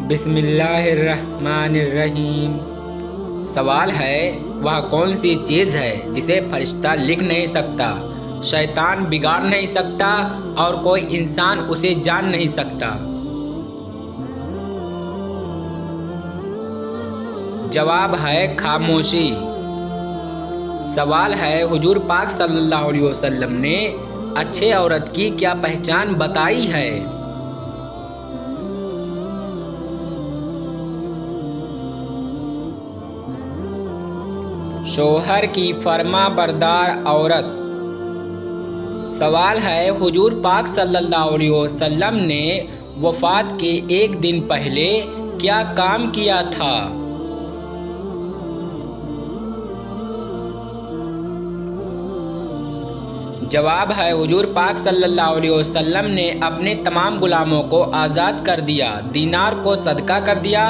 बिस्मिल्लाहिर्रहमानिर्रहीम। सवाल है, वह कौन सी चीज़ है जिसे फरिश्ता लिख नहीं सकता, शैतान बिगाड़ नहीं सकता और कोई इंसान उसे जान नहीं सकता? जवाब है खामोशी। सवाल है, हुजूर पाक सल्लल्लाहु अलैहि वसल्लम ने अच्छे औरत की क्या पहचान बताई है? शोहर की फर्मा बरदार औरत। सवाल है, हुजूर पाक सल्लल्लाहु अलैहि वसल्लम ने वफ़ात के एक दिन पहले क्या काम किया था? जवाब है, हुजूर पाक सल्लल्लाहु अलैहि वसल्लम ने अपने तमाम गुलामों को आज़ाद कर दिया, दीनार को सदका कर दिया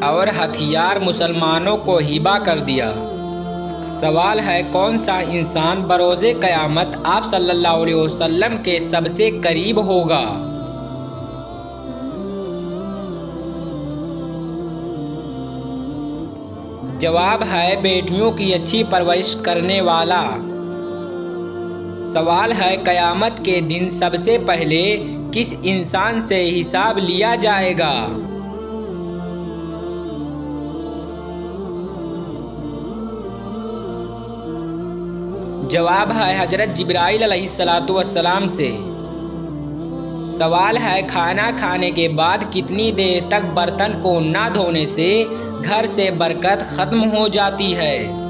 और हथियार मुसलमानों को हिबा कर दिया। सवाल है, कौन सा इंसान बरोज़े क़यामत आप सल्लल्लाहु अलैहि वसल्लम के सबसे करीब होगा? जवाब है, बेटियों की अच्छी परवरिश करने वाला। सवाल है, क़यामत के दिन सबसे पहले किस इंसान से हिसाब लिया जाएगा? जवाब है, हज़रत जिब्राइल अलैहिस्सलातु वस्सलाम से। सवाल है, खाना खाने के बाद कितनी देर तक बर्तन को ना धोने से घर से बरकत ख़त्म हो जाती है?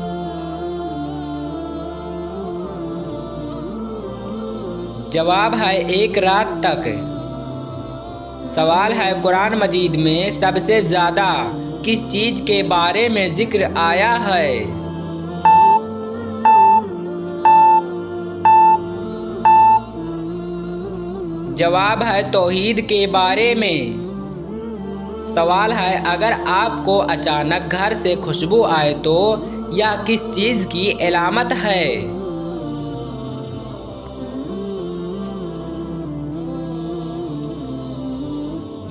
जवाब है, एक रात तक। सवाल है, कुरान मजीद में सबसे ज़्यादा किस चीज़ के बारे में जिक्र आया है? जवाब है, तौहीद के बारे में। सवाल है, अगर आपको अचानक घर से खुशबू आए तो यह किस चीज़ की अलामत है?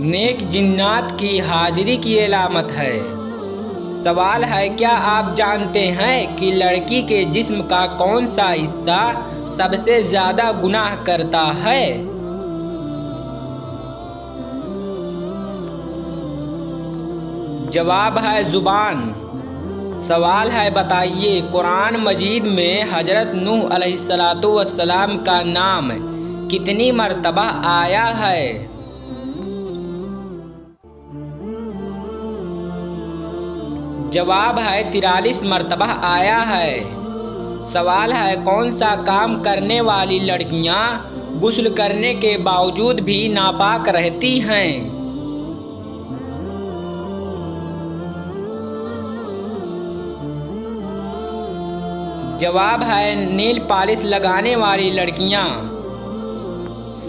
नेक जिन्नात की हाजिरी की अलामत है। सवाल है, क्या आप जानते हैं कि लड़की के जिस्म का कौन सा हिस्सा सबसे ज़्यादा गुनाह करता है? जवाब है, ज़ुबान। सवाल है, बताइए कुरान मजीद में हज़रत नूह अलैहिस्सलातु वस्सलाम का नाम कितनी मर्तबा आया है? जवाब है, 43 मर्तबा आया है। सवाल है, कौन सा काम करने वाली लड़कियां गुस्ल करने के बावजूद भी नापाक रहती हैं? जवाब है, नेल पॉलिश लगाने वाली लड़कियां।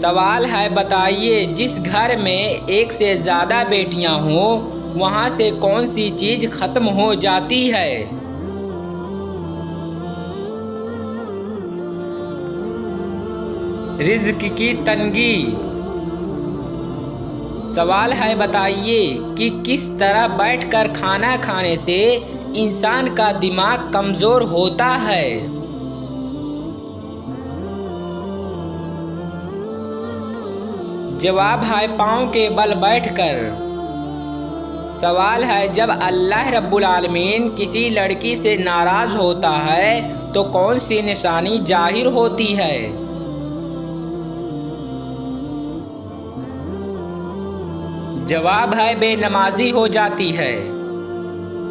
सवाल है, बताइए जिस घर में एक से ज़्यादा बेटियां हों वहाँ से कौन सी चीज़ ख़त्म हो जाती है? रिज़्क की तंगी। सवाल है, बताइए कि किस तरह बैठकर खाना खाने से इंसान का दिमाग कमज़ोर होता है? जवाब है, पाँव के बल बैठकर। सवाल है, जब अल्लाह रब्बुल आलमीन किसी लड़की से नाराज़ होता है तो कौन सी निशानी जाहिर होती है? जवाब है, बेनमाजी हो जाती है।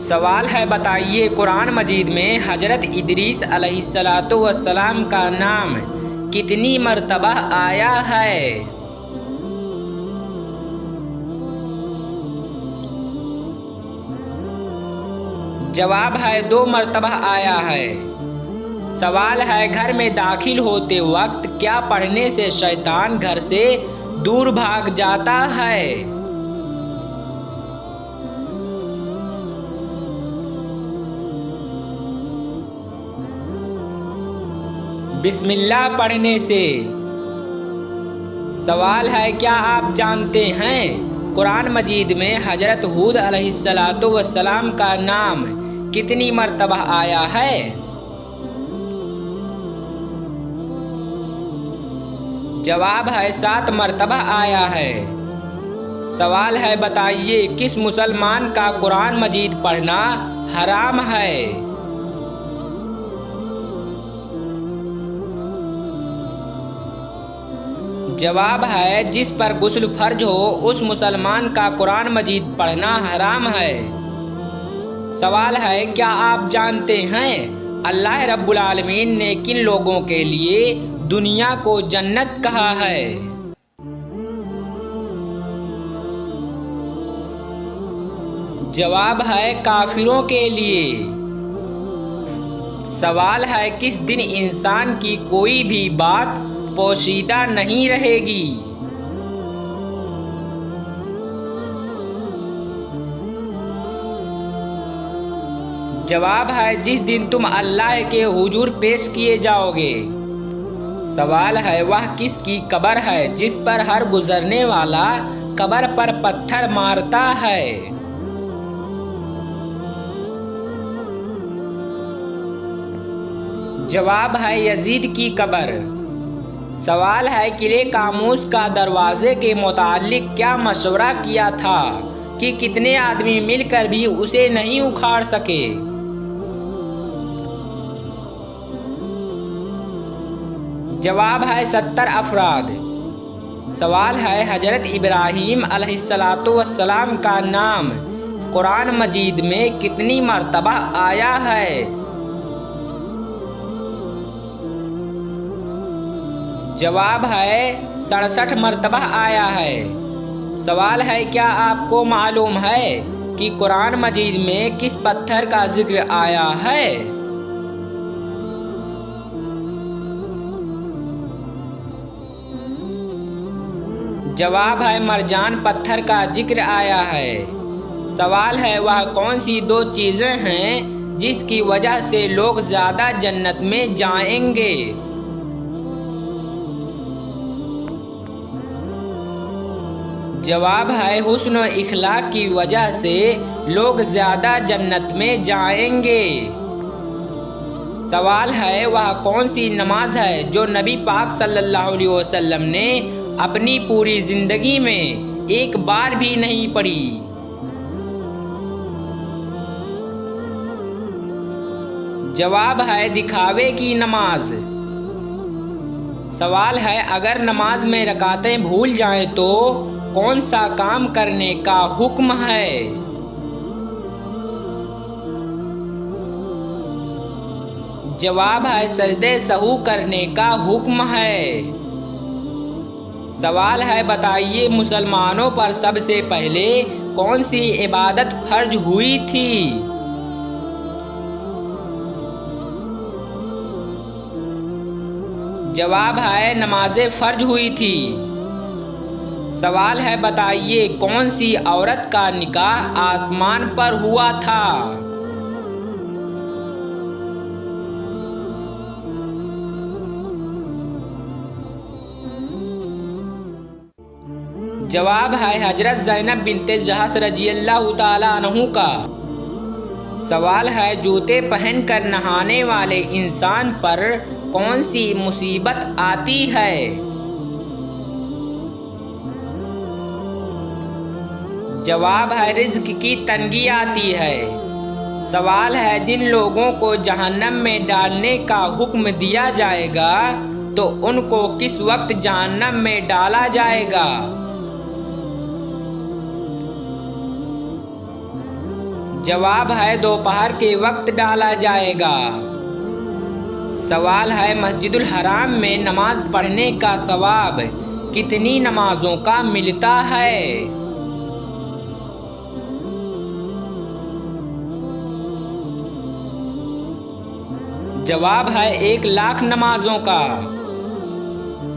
सवाल है, बताइए कुरान मजीद में हज़रत इदरीस अलैहिस्सलातु वस्सलाम का नाम कितनी मर्तबा आया है? जवाब है, 2 मर्तबा आया है। सवाल है, घर में दाखिल होते वक्त क्या पढ़ने से शैतान घर से दूर भाग जाता है? बिस्मिल्लाह पढ़ने से। सवाल है, क्या आप जानते हैं कुरान मजीद में हजरत हूद अलैहिस्सलातु वस्सलाम का नाम कितनी मर्तबा आया है? जवाब है 7 मर्तबा आया है। सवाल है, बताइए किस मुसलमान का कुरान मजीद पढ़ना हराम है? जवाब है, जिस पर गुस्ल फर्ज हो उस मुसलमान का कुरान मजीद पढ़ना हराम है। सवाल है, क्या आप जानते हैं अल्लाह रब्बुल आलमीन ने किन लोगों के लिए दुनिया को जन्नत कहा है? जवाब है, काफिरों के लिए। सवाल है, किस दिन इंसान की कोई भी बात पोशीदा नहीं रहेगी? जवाब है, जिस दिन तुम अल्लाह के हुजूर पेश किए जाओगे। सवाल है, वह किसकी कब्र है जिस पर हर गुजरने वाला कब्र पर पत्थर मारता है? जवाब है, यजीद की कब्र। सवाल है, किले कामूस का दरवाजे के मुतालिक क्या मशवरा किया था कि कितने आदमी मिलकर भी उसे नहीं उखाड़ सके? जवाब है, 70 अफराद। सवाल है, हजरत इब्राहीम अलैहिस्सलातु वस्सलाम का नाम कुरान मजीद में कितनी मर्तबा आया है? जवाब है, 67 मर्तबा आया है। सवाल है, क्या आपको मालूम है कि कुरान मजीद में किस पत्थर का जिक्र आया है? जवाब है, मरजान पत्थर का जिक्र आया है। सवाल है, वह कौन सी 2 चीजें हैं जिसकी वजह से लोग ज्यादा जन्नत में जाएंगे? जवाब है, हुस्न और इखलाक की वजह से लोग ज्यादा जन्नत में जाएंगे। सवाल है, वह कौन सी नमाज है जो नबी पाक सल्लल्लाहु अलैहि वसल्लम ने अपनी पूरी जिंदगी में एक बार भी नहीं पढ़ी? जवाब है, दिखावे की नमाज। सवाल है, अगर नमाज में रकातें भूल जाएं तो कौन सा काम करने का हुक्म है? जवाब है, सजदे सहू करने का हुक्म है। सवाल है, बताइए मुसलमानों पर सबसे पहले कौन सी इबादत फर्ज हुई थी? जवाब है, नमाज़ें फर्ज हुई थी। सवाल है, बताइए कौन सी औरत का निकाह आसमान पर हुआ था? जवाब है, हजरत ज़ैनब बिन्ते जहश रज़ियल्लाहु ताला अन्हु का। सवाल है, जूते पहनकर नहाने वाले इंसान पर कौन सी मुसीबत आती है? जवाब है, रिज़्क की तंगी आती है। सवाल है, जिन लोगों को जहन्नम में डालने का हुक्म दिया जाएगा तो उनको किस वक्त जहन्नम में डाला जाएगा? जवाब है, दोपहर के वक्त डाला जाएगा। सवाल है, मस्जिदुल हराम में नमाज पढ़ने का सवाब कितनी नमाजों का मिलता है? जवाब है, 1,00,000 नमाजों का।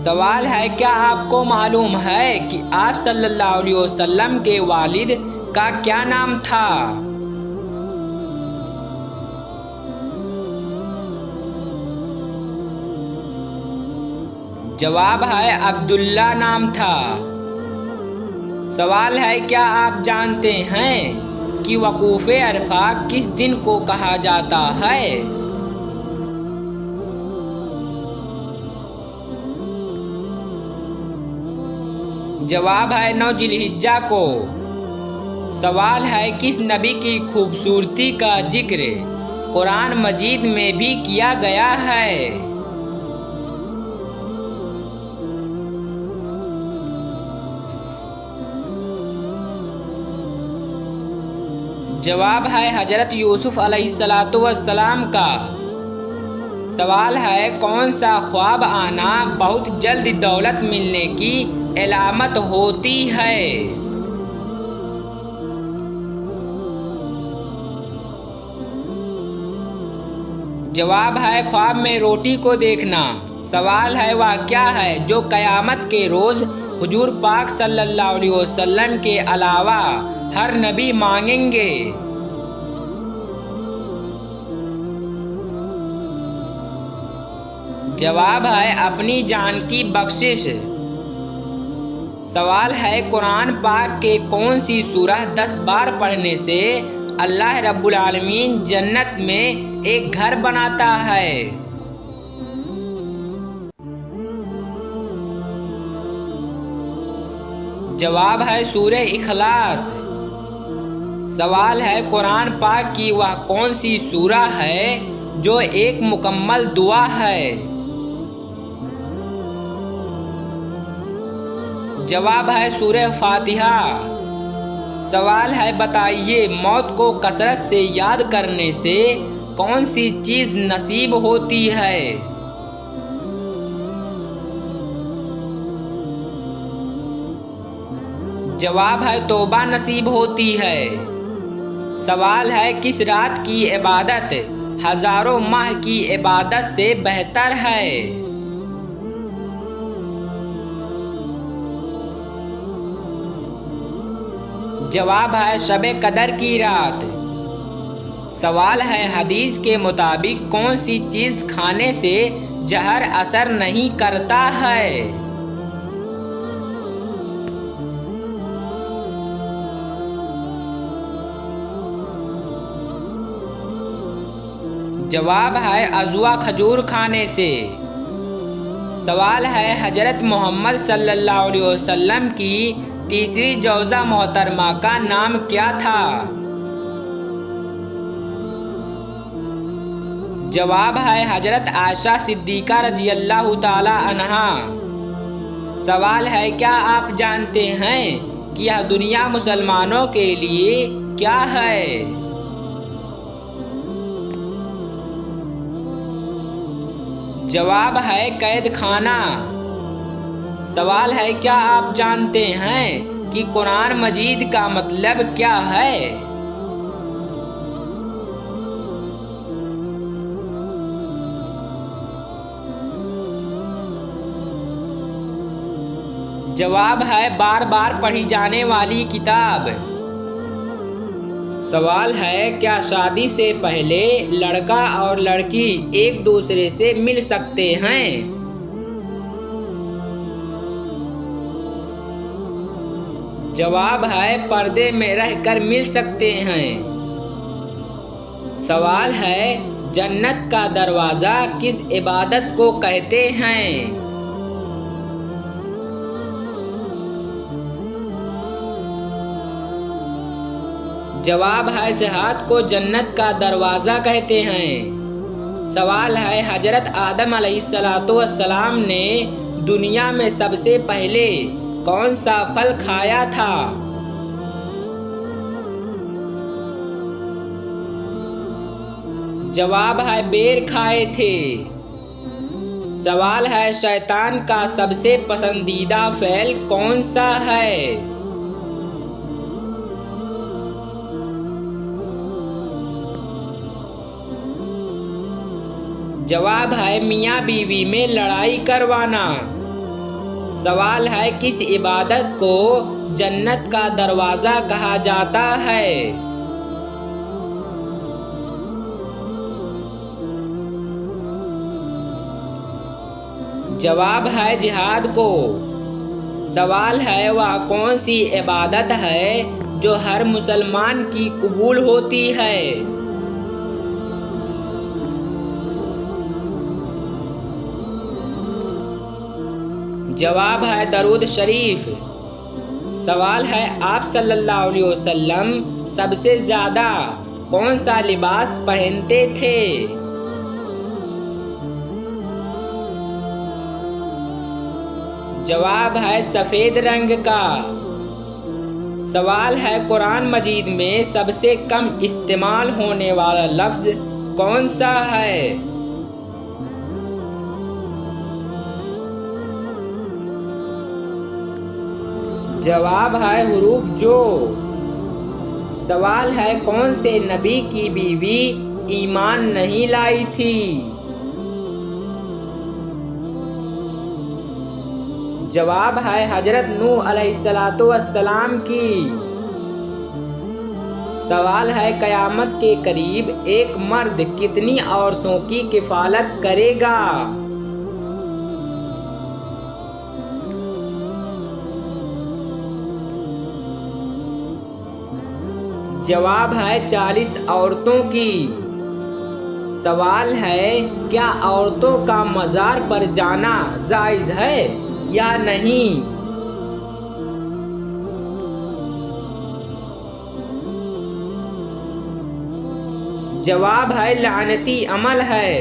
सवाल है, क्या आपको मालूम है कि आप सल्लल्लाहु अलैहि वसल्लम के वालिद का क्या नाम था? जवाब है, अब्दुल्ला नाम था। सवाल है, क्या आप जानते हैं कि वकूफ़े अरफा किस दिन को कहा जाता है? जवाब है 9 जिलहिज्जा को। सवाल है, किस नबी की खूबसूरती का जिक्र कुरान मजीद में भी किया गया है? जवाब है हजरत यूसुफ अलैहिस्सलातु वस्सलाम का। सवाल है, कौन सा ख्वाब आना बहुत जल्द दौलत मिलने की अलामत होती है? जवाब है ख्वाब में रोटी को देखना। सवाल है, वह क्या है जो क़यामत के रोज़ हुजूर पाक सल्लल्लाहु अलैहि वसल्लम के अलावा हर नबी मांगेंगे? जवाब है अपनी जान की बख्शिश। सवाल है, कुरान पाक के कौन सी सूरह 10 बार पढ़ने से अल्लाह रब्बुल आलमीन जन्नत में एक घर बनाता है? जवाब है सूरह इखलास। सवाल है, कुरान पाक की वह कौन सी सूरह है जो एक मुकम्मल दुआ है? जवाब है सूरह फातिहा। सवाल है, बताइए मौत को कसरत से याद करने से कौन सी चीज़ नसीब होती है? जवाब है तौबा नसीब होती है। सवाल है, किस रात की इबादत हजारों माह की इबादत से बेहतर है? जवाब है शबे कदर की रात। सवाल है, हदीस के मुताबिक कौन सी चीज़ खाने से जहर असर नहीं करता है? जवाब है अजवा खजूर खाने से। सवाल है, हजरत मोहम्मद सल्लल्लाहु अलैहि वसल्लम की तीसरी जौजा मोहतरमा का नाम क्या था? जवाब है हजरत आयशा सिद्दीका रज़ियल्लाहु ताला अन्हा। सवाल है, क्या आप जानते हैं कि यह दुनिया मुसलमानों के लिए क्या है? जवाब है कैद खाना। सवाल है, क्या आप जानते हैं कि कुरान मजीद का मतलब क्या है? जवाब है बार बार पढ़ी जाने वाली किताब। सवाल है, क्या शादी से पहले लड़का और लड़की एक दूसरे से मिल सकते हैं? जवाब है पर्दे में रहकर मिल सकते हैं। सवाल है, जन्नत का दरवाज़ा किस इबादत को कहते हैं? जवाब है जिहाद को जन्नत का दरवाज़ा कहते हैं। सवाल है, हजरत आदम अलैहिस्सलातु वस्सलाम ने दुनिया में सबसे पहले कौन सा फल खाया था? जवाब है बेर खाए थे। सवाल है, शैतान का सबसे पसंदीदा फल कौन सा है? जवाब है मियाँ बीवी में लड़ाई करवाना। सवाल है, किस इबादत को जन्नत का दरवाज़ा कहा जाता है? जवाब है जिहाद को। सवाल है वह कौन सी इबादत है जो हर मुसलमान की कबूल होती है? जवाब है दरूद शरीफ। सवाल है आप सल्लल्लाहु अलैहि वसल्लम सबसे ज्यादा कौन सा लिबास पहनते थे? जवाब है सफेद रंग का। सवाल है कुरान मजीद में सबसे कम इस्तेमाल होने वाला लफ्ज कौन सा है? जवाब है हुरूफ जो। सवाल है कौन से नबी की बीवी ईमान नहीं लाई थी? जवाब है हजरत नूह अलैहिस्सलातु वस्सलाम की। सवाल है कयामत के करीब एक मर्द कितनी औरतों की किफालत करेगा? जवाब है 40 औरतों की। सवाल है क्या औरतों का मज़ार पर जाना जायज़ है या नहीं? जवाब है लानती अमल है।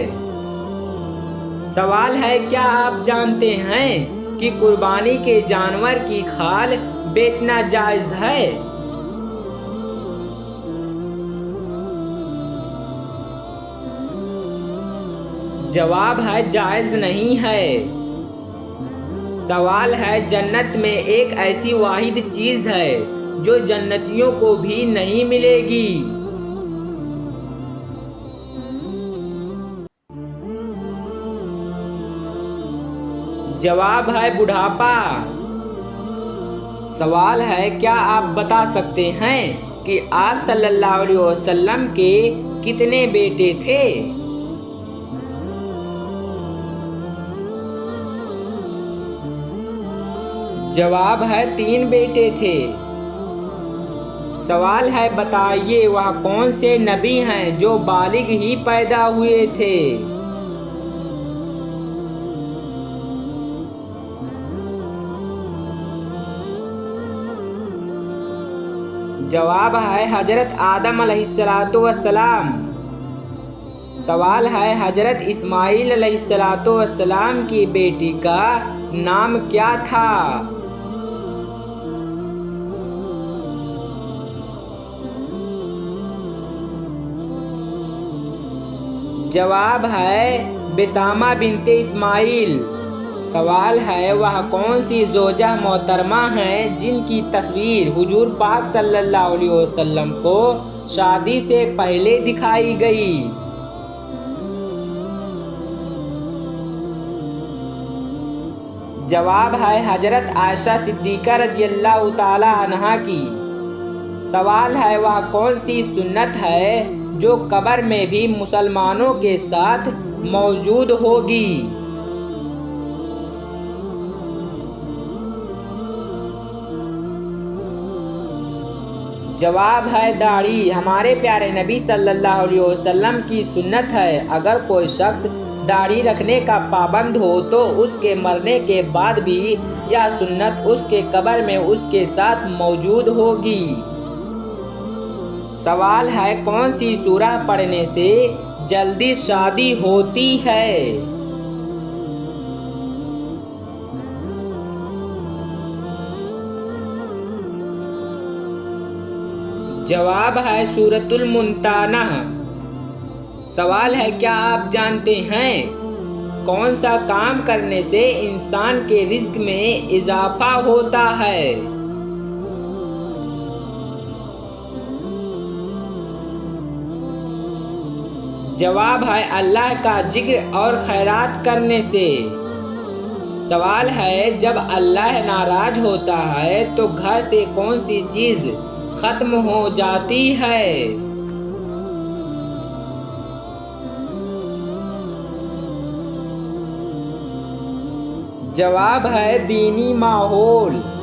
सवाल है क्या आप जानते हैं कि कुर्बानी के जानवर की खाल बेचना जायज़ है? जवाब है जायज़ नहीं है। सवाल है जन्नत में एक ऐसी वाहिद चीज़ है जो जन्नतियों को भी नहीं मिलेगी। जवाब है बुढ़ापा। सवाल है क्या आप बता सकते हैं कि आप सल्लल्लाहु अलैहि वसल्लम के कितने बेटे थे? जवाब है 3 बेटे थे। सवाल है बताइए वह कौन से नबी हैं जो बालिग ही पैदा हुए थे? जवाब है हजरत आदम अलैहिस्सलातु वस्सलाम। सवाल है हजरत इस्माइल अलैहिस्सलातु वस्सलाम की बेटी का नाम क्या था? जवाब है बिसामा बिनते इस्माइल। सवाल है वह कौन सी ज़ोजा मोहतरमा है जिनकी तस्वीर हुजूर पाक सल्लल्लाहु अलैहि वसल्लम को शादी से पहले दिखाई गई? जवाब है हजरत आयशा सिद्दीक़ा रज़ियल्लाहु ताला अन्हा की। सवाल है वह कौन सी सुन्नत है जो कब्र में भी मुसलमानों के साथ मौजूद होगी? जवाब है दाढ़ी। हमारे प्यारे नबी सल्लल्लाहु अलैहि वसल्लम की सुन्नत है अगर कोई शख्स दाढ़ी रखने का पाबंद हो तो उसके मरने के बाद भी यह सुन्नत उसके कब्र में उसके साथ मौजूद होगी। सवाल है कौन सी सूरह पढ़ने से जल्दी शादी होती है? जवाब है सूरतुल मुमतानह। सवाल है क्या आप जानते हैं कौन सा काम करने से इंसान के रिज्क में इजाफा होता है? जवाब है अल्लाह का जिक्र और खैरात करने से। सवाल है जब अल्लाह नाराज होता है तो घर से कौन सी चीज़ खत्म हो जाती है? जवाब है दीनी माहौल।